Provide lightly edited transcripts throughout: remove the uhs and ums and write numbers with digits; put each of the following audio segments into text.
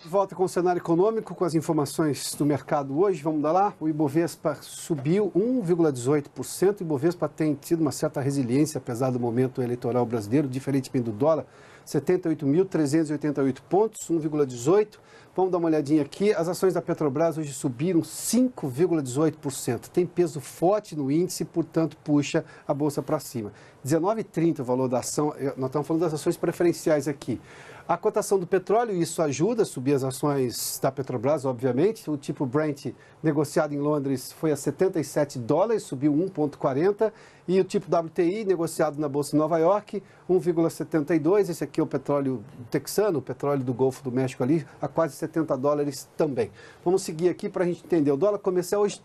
De volta com o cenário econômico, com as informações do mercado hoje. Vamos dar lá. O Ibovespa subiu 1,18%. O Ibovespa tem tido uma certa resiliência, apesar do momento eleitoral brasileiro, diferentemente do dólar. 78.388 pontos, 1,18%. Vamos dar uma olhadinha aqui. As ações da Petrobras hoje subiram 5,18%. Tem peso forte no índice, portanto, puxa a bolsa para cima. 19,30 o valor da ação. Nós estamos falando das ações preferenciais aqui. A cotação do petróleo, isso ajuda a subir as ações da Petrobras, obviamente. O tipo Brent, negociado em Londres, foi a $77, subiu 1,40. E o tipo WTI, negociado na Bolsa de Nova York, 1,72. Esse aqui é o petróleo texano, o petróleo do Golfo do México ali, a quase $70 também. Vamos seguir aqui para a gente entender. O dólar comercial hoje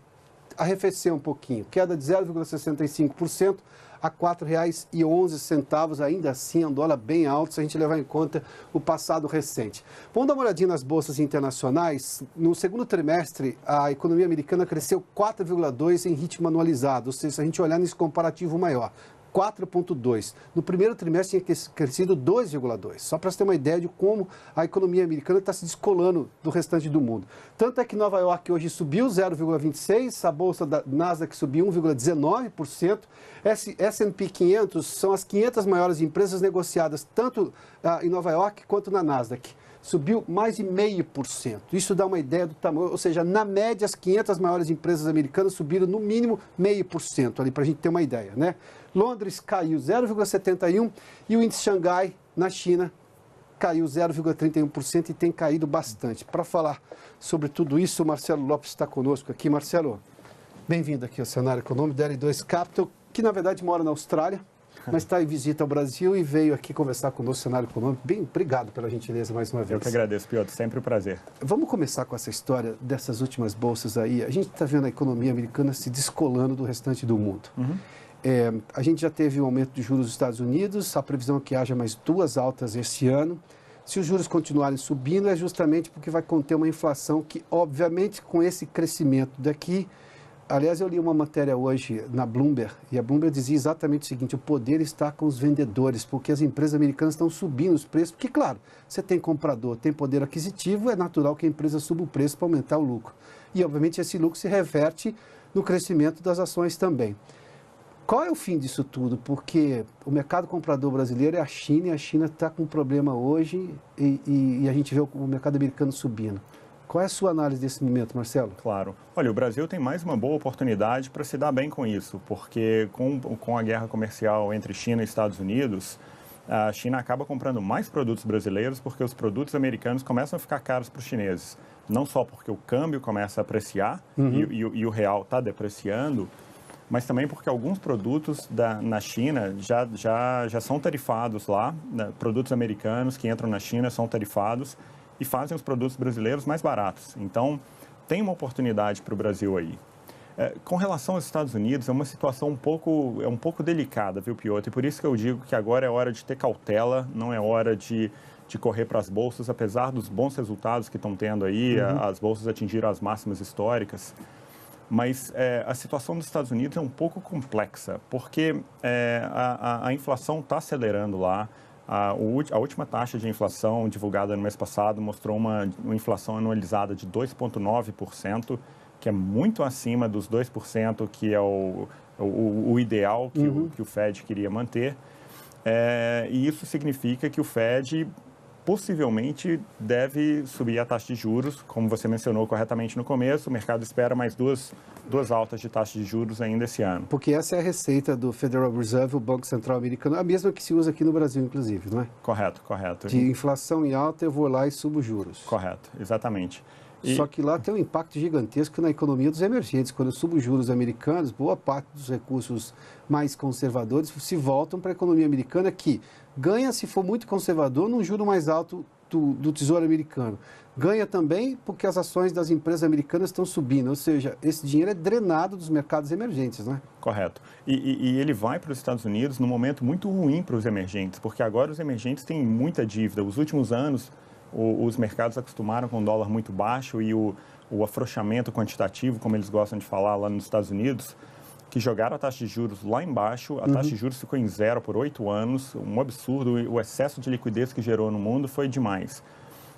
arrefeceu um pouquinho, queda de 0,65%. A R$ 4,11, ainda assim é um dólar bem alto se a gente levar em conta o passado recente. Vamos dar uma olhadinha nas bolsas internacionais. No segundo trimestre, a economia americana cresceu 4,2% em ritmo anualizado, ou seja, se a gente olhar nesse comparativo maior, 4,2%. No primeiro trimestre tinha crescido 2,2%. Só para você ter uma ideia de como a economia americana está se descolando do restante do mundo. Tanto é que Nova York hoje subiu 0,26%, a bolsa da Nasdaq subiu 1,19%. S&P 500 são as 500 maiores empresas negociadas tanto em Nova York quanto na Nasdaq. Subiu mais de 0,5%. Isso dá uma ideia do tamanho, ou seja, na média as 500 maiores empresas americanas subiram no mínimo 0,5% ali, para a gente ter uma ideia, né? Londres caiu 0,71% e o índice Xangai, na China, caiu 0,31% e tem caído bastante. Para falar sobre tudo isso, o Marcelo Lopes está conosco aqui. Marcelo, bem-vindo aqui ao Cenário Econômico da L2 Capital, que na verdade mora na Austrália, mas está em visita ao Brasil e veio aqui conversar conosco no Cenário Econômico. Bem, obrigado pela gentileza mais uma vez. Eu que agradeço, Piotr, sempre um prazer. Vamos começar com essa história dessas últimas bolsas aí. A gente está vendo a economia americana se descolando do restante do mundo. A gente já teve um aumento de juros dos Estados Unidos, a previsão é que haja mais 2 altas esse ano. Se os juros continuarem subindo, é justamente porque vai conter uma inflação que, obviamente, com esse crescimento daqui... Aliás, eu li uma matéria hoje na Bloomberg, e a Bloomberg dizia exatamente o seguinte: o poder está com os vendedores, porque as empresas americanas estão subindo os preços, porque, claro, você tem comprador, tem poder aquisitivo, é natural que a empresa suba o preço para aumentar o lucro. E, obviamente, esse lucro se reverte no crescimento das ações também. Qual é o fim disso tudo? Porque o mercado comprador brasileiro é a China, e a China está com um problema hoje, e a gente vê o mercado americano subindo. Qual é a sua análise desse momento, Marcelo? Claro. Olha, o Brasil tem mais uma boa oportunidade para se dar bem com isso, porque com a guerra comercial entre China e Estados Unidos, a China acaba comprando mais produtos brasileiros porque os produtos americanos começam a ficar caros para os chineses. Não só porque o câmbio começa a apreciar e o real está depreciando, mas também porque alguns produtos na China já são tarifados lá, né? Produtos americanos que entram na China são tarifados e fazem os produtos brasileiros mais baratos. Então, tem uma oportunidade para o Brasil aí. Com relação aos Estados Unidos, é uma situação um pouco delicada, viu, Piotr? E por isso que eu digo que agora é hora de ter cautela, não é hora de correr para as bolsas, apesar dos bons resultados que estão tendo aí, as bolsas atingiram as máximas históricas. Mas a situação dos Estados Unidos é um pouco complexa, porque a inflação está acelerando lá. A última taxa de inflação divulgada no mês passado mostrou uma inflação anualizada de 2,9%, que é muito acima dos 2%, que é o ideal que o Fed queria manter. E isso significa que o Fed possivelmente deve subir a taxa de juros, como você mencionou corretamente no começo. O mercado espera mais duas altas de taxa de juros ainda esse ano. Porque essa é a receita do Federal Reserve, o Banco Central Americano, a mesma que se usa aqui no Brasil, inclusive, não é? Correto, correto. De inflação em alta, eu vou lá e subo os juros. Correto, exatamente. Só que lá tem um impacto gigantesco na economia dos emergentes. Quando eu subo os juros americanos, boa parte dos recursos mais conservadores se voltam para a economia americana, que ganha, se for muito conservador, num juro mais alto do Tesouro americano. Ganha também porque as ações das empresas americanas estão subindo, ou seja, esse dinheiro é drenado dos mercados emergentes, né? Correto. E ele vai para os Estados Unidos num momento muito ruim para os emergentes, porque agora os emergentes têm muita dívida. Os últimos anos, os mercados acostumaram com um dólar muito baixo e o afrouxamento quantitativo, como eles gostam de falar lá nos Estados Unidos, que jogaram a taxa de juros lá embaixo, a taxa de juros ficou em 0 por 8 anos, um absurdo, o excesso de liquidez que gerou no mundo foi demais.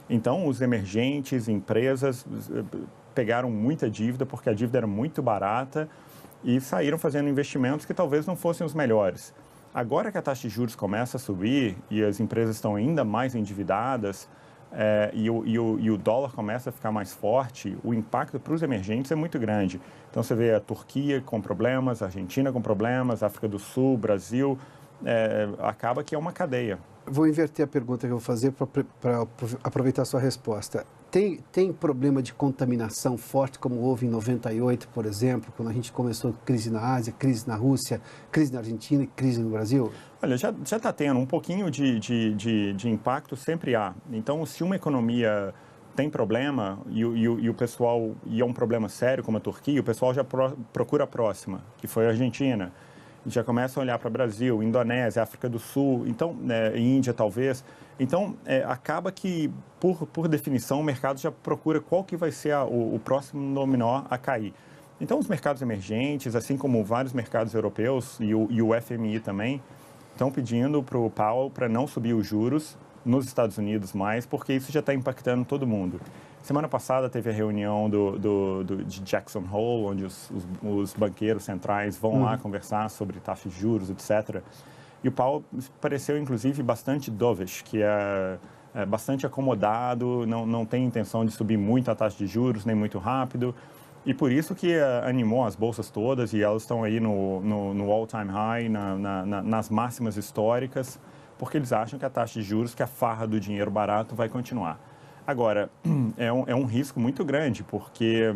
Então, os emergentes, empresas, pegaram muita dívida porque a dívida era muito barata e saíram fazendo investimentos que talvez não fossem os melhores. Agora que a taxa de juros começa a subir e as empresas estão ainda mais endividadas e o dólar começa a ficar mais forte, o impacto para os emergentes é muito grande. Então, você vê a Turquia com problemas, a Argentina com problemas, a África do Sul, Brasil, acaba que é uma cadeia. Vou inverter a pergunta que eu vou fazer para aproveitar a sua resposta. Tem problema de contaminação forte, como houve em 98, por exemplo, quando a gente começou crise na Ásia, crise na Rússia, crise na Argentina e crise no Brasil? Olha, já está tendo um pouquinho de impacto, sempre há. Então, se uma economia tem problema e o pessoal, e é um problema sério como a Turquia, o pessoal já procura a próxima, que foi a Argentina. Já começam a olhar para o Brasil, Indonésia, África do Sul, então, Índia talvez. Então, acaba que, por definição, o mercado já procura qual que vai ser o próximo dominó a cair. Então, os mercados emergentes, assim como vários mercados europeus e o FMI também, estão pedindo para o Powell para não subir os juros nos Estados Unidos mais, porque isso já está impactando todo mundo. Semana passada teve a reunião de Jackson Hole, onde os banqueiros centrais vão lá conversar sobre taxas de juros, etc. E o Powell pareceu, inclusive, bastante dovish, que é bastante acomodado, não tem intenção de subir muito a taxa de juros, nem muito rápido. E por isso que animou as bolsas todas e elas estão aí no all-time high, nas máximas históricas, porque eles acham que a taxa de juros, que a farra do dinheiro barato vai continuar. Agora, é um risco muito grande, porque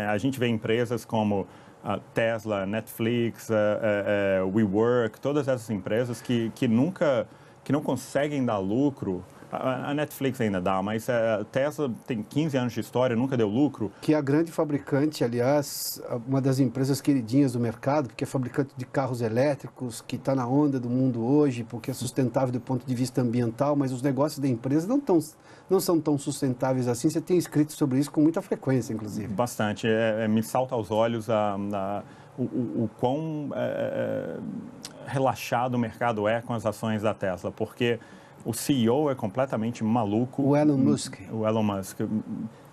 a gente vê empresas como a Tesla, Netflix, WeWork, todas essas empresas que não conseguem dar lucro. A Netflix ainda dá, mas a Tesla tem 15 anos de história, nunca deu lucro. Que é a grande fabricante, aliás, uma das empresas queridinhas do mercado, porque é fabricante de carros elétricos, que está na onda do mundo hoje, porque é sustentável do ponto de vista ambiental, mas os negócios da empresa não são tão sustentáveis assim. Você tem escrito sobre isso com muita frequência, inclusive. Bastante. Me salta aos olhos o quão relaxado o mercado é com as ações da Tesla, porque o CEO é completamente maluco. O Elon Musk. O Elon Musk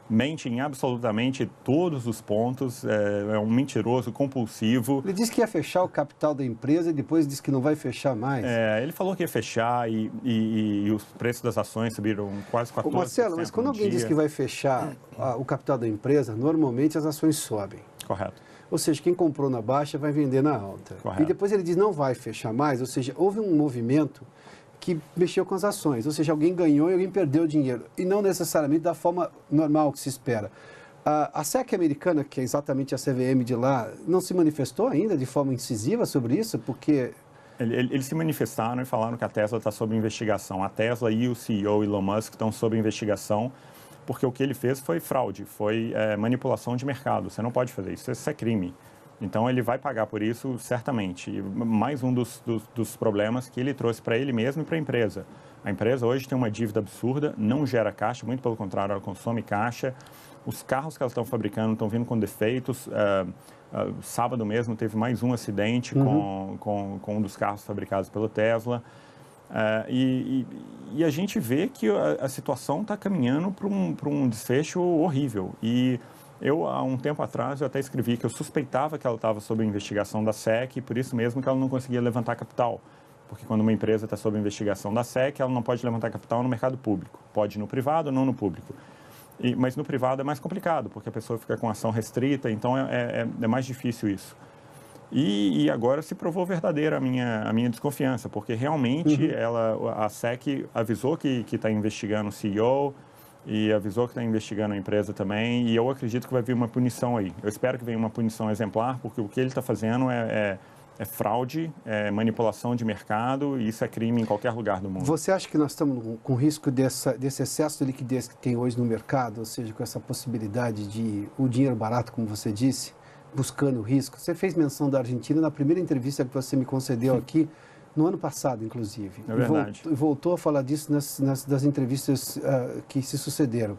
mente em absolutamente todos os pontos, é um mentiroso compulsivo. Ele disse que ia fechar o capital da empresa e depois disse que não vai fechar mais. Ele falou que ia fechar e os preços das ações subiram quase 14%. Marcelo, mas quando alguém diz que vai fechar o capital da empresa, normalmente as ações sobem. Correto. Ou seja, quem comprou na baixa vai vender na alta. Correto. E depois ele diz não vai fechar mais, ou seja, houve um movimento que mexeu com as ações, ou seja, alguém ganhou e alguém perdeu dinheiro, e não necessariamente da forma normal que se espera. A SEC americana, que é exatamente a CVM de lá, não se manifestou ainda de forma incisiva sobre isso, porque... Eles se manifestaram e falaram que a Tesla está sob investigação. A Tesla e o CEO Elon Musk estão sob investigação, porque o que ele fez foi fraude, foi manipulação de mercado. Você não pode fazer isso, isso é crime. Então, ele vai pagar por isso, certamente. E mais um dos problemas que ele trouxe para ele mesmo e para a empresa. A empresa hoje tem uma dívida absurda, não gera caixa, muito pelo contrário, ela consome caixa. Os carros que elas estão fabricando estão vindo com defeitos. Sábado mesmo teve mais um acidente com um dos carros fabricados pela Tesla. E a gente vê que a situação está caminhando para um desfecho horrível. E eu, há um tempo atrás, eu até escrevi que eu suspeitava que ela estava sob investigação da SEC e por isso mesmo que ela não conseguia levantar capital. Porque quando uma empresa está sob investigação da SEC, ela não pode levantar capital no mercado público. Pode no privado, não no público. Mas no privado é mais complicado, porque a pessoa fica com ação restrita, então é mais difícil isso. E agora se provou verdadeira a minha desconfiança, porque realmente a SEC avisou que está investigando o CEO, e avisou que está investigando a empresa também, e eu acredito que vai vir uma punição aí. Eu espero que venha uma punição exemplar, porque o que ele está fazendo é fraude, é manipulação de mercado, e isso é crime em qualquer lugar do mundo. Você acha que nós estamos com risco desse excesso de liquidez que tem hoje no mercado, ou seja, com essa possibilidade de o dinheiro barato, como você disse, buscando o risco? Você fez menção da Argentina na primeira entrevista que você me concedeu aqui, no ano passado, inclusive. É verdade. E voltou a falar disso das entrevistas que se sucederam.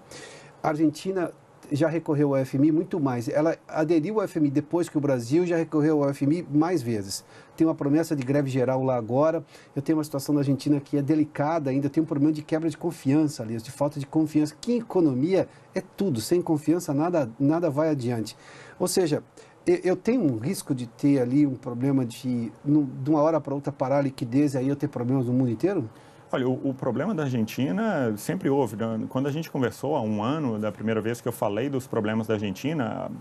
A Argentina já recorreu ao FMI muito mais. Ela aderiu ao FMI depois que o Brasil, já recorreu ao FMI mais vezes. Tem uma promessa de greve geral lá agora. Eu tenho uma situação na Argentina que é delicada ainda, tem um problema de quebra de confiança ali, de falta de confiança, que em economia é tudo, sem confiança nada vai adiante. Ou seja, eu tenho um risco de ter ali um problema de uma hora para outra parar a liquidez e aí eu ter problemas no mundo inteiro? Olha, o problema da Argentina sempre houve. Quando a gente conversou há um ano, da primeira vez que eu falei dos problemas da Argentina,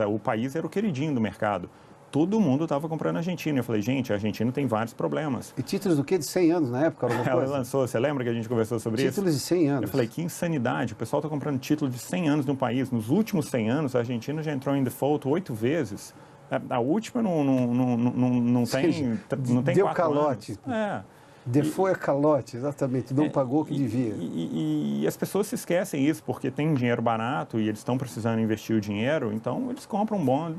o país era o queridinho do mercado. Todo mundo estava comprando a Argentina. Eu falei, gente, a Argentina tem vários problemas. E títulos do quê? De 100 anos na época? Ela lançou, você lembra que a gente conversou sobre isso? Títulos de 100 anos. Eu falei, que insanidade, o pessoal está comprando título de 100 anos no país. Nos últimos 100 anos, a Argentina já entrou em default 8 vezes. A última não tem deu 4 calote. anos. Default é calote, exatamente. Não pagou o que devia. E as pessoas se esquecem isso, porque tem dinheiro barato e eles estão precisando investir o dinheiro, então eles compram um bom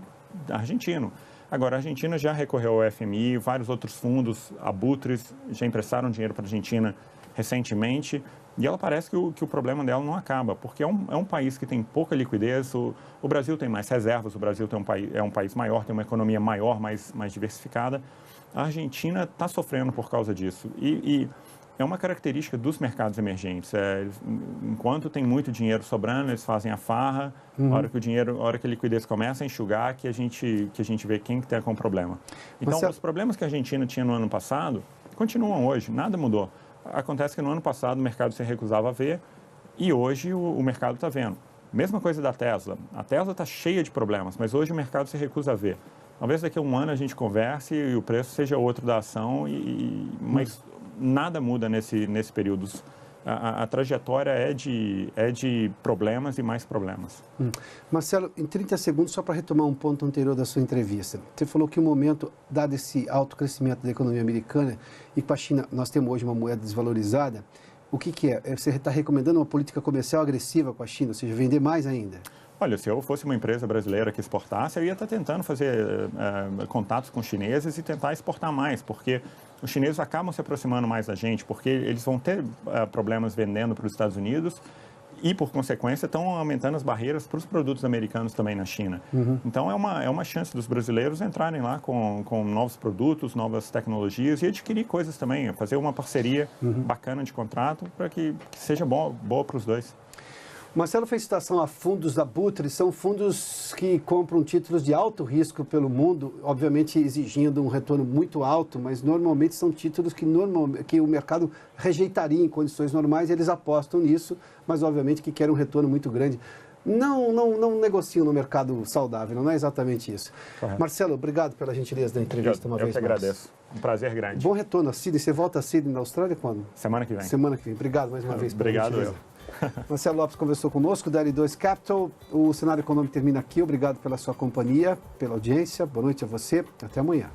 argentino. Agora, a Argentina já recorreu ao FMI, vários outros fundos, abutres, já emprestaram dinheiro para a Argentina recentemente, e ela parece que o problema dela não acaba, porque é um país que tem pouca liquidez, o Brasil tem mais reservas, o Brasil é um país maior, tem uma economia maior, mais diversificada. A Argentina está sofrendo por causa disso, e é uma característica dos mercados emergentes. Enquanto tem muito dinheiro sobrando, eles fazem a farra. A hora que a liquidez começa a enxugar, que a gente vê quem que está com problema. Então, os problemas que a Argentina tinha no ano passado continuam hoje, nada mudou. Acontece que no ano passado o mercado se recusava a ver e hoje o mercado está vendo. Mesma coisa da Tesla. A Tesla está cheia de problemas, mas hoje o mercado se recusa a ver. Talvez daqui a um ano a gente converse e o preço seja outro da ação, mas nada muda nesse período. A trajetória é de problemas e mais problemas. Marcelo, em 30 segundos, só para retomar um ponto anterior da sua entrevista. Você falou que o momento, dado esse alto crescimento da economia americana, e com a China nós temos hoje uma moeda desvalorizada, o que é? Você está recomendando uma política comercial agressiva com a China, ou seja, vender mais ainda? Olha, se eu fosse uma empresa brasileira que exportasse, eu ia estar tentando fazer contatos com chineses e tentar exportar mais, porque os chineses acabam se aproximando mais da gente, porque eles vão ter problemas vendendo para os Estados Unidos e, por consequência, estão aumentando as barreiras para os produtos americanos também na China. Então, é uma chance dos brasileiros entrarem lá com novos produtos, novas tecnologias e adquirir coisas também, fazer uma parceria bacana de contrato para que seja boa para os dois. Marcelo fez citação a fundos abutres, são fundos que compram títulos de alto risco pelo mundo, obviamente exigindo um retorno muito alto, mas normalmente são títulos que o mercado rejeitaria em condições normais, eles apostam nisso, mas obviamente que querem um retorno muito grande. Não negociam no mercado saudável, não é exatamente isso. Correto. Marcelo, obrigado pela gentileza da entrevista uma vez mais. Eu que agradeço. Um prazer grande. Bom retorno a Sydney. Você volta a Sydney na Austrália quando? Semana que vem. Semana que vem. Obrigado mais uma vez. Obrigado eu. Marcelo Lopes conversou conosco, da L2 Capital. O Cenário Econômico termina aqui. Obrigado pela sua companhia, pela audiência. Boa noite a você. Até amanhã.